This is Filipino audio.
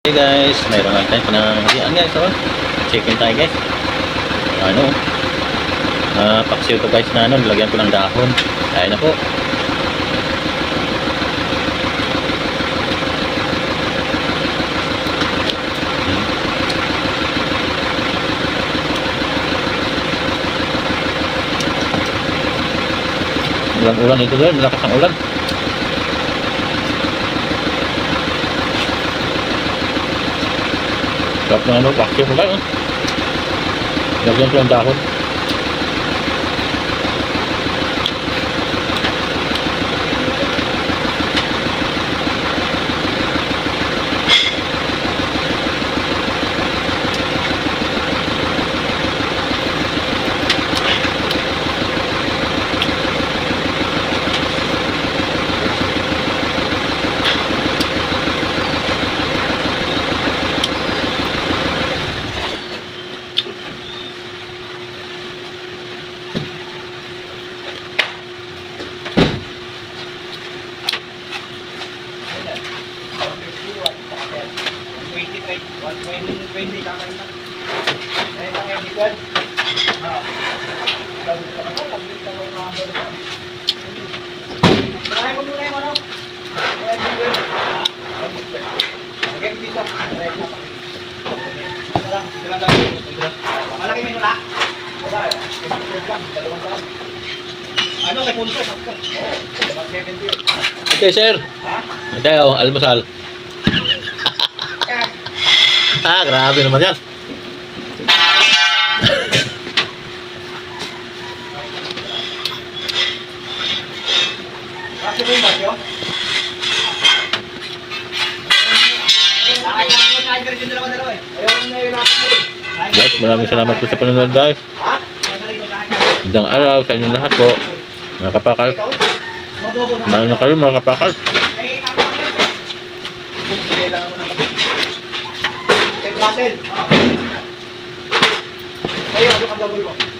Hey guys, mayroon lang tayo pananghalian guys, oh. Chicken tayo guys. Ano? Paksiw to guys na ano, nilagyan ko ng dahon. Ayun na po. Ulan-ulan ito guys, malakas ang ulan. Sarap na ano, paksiw ko guys, oh. Nilagyan ko ng dahon. Okay sir. Tayo, almusal. Grabe naman yan. Guys, maraming salamat po sa panonood guys. Magandang araw sa inyong lahat po. Mga kapakal. Mahal na kayo mga kapakal. Ayo, ano ka gagawin mo?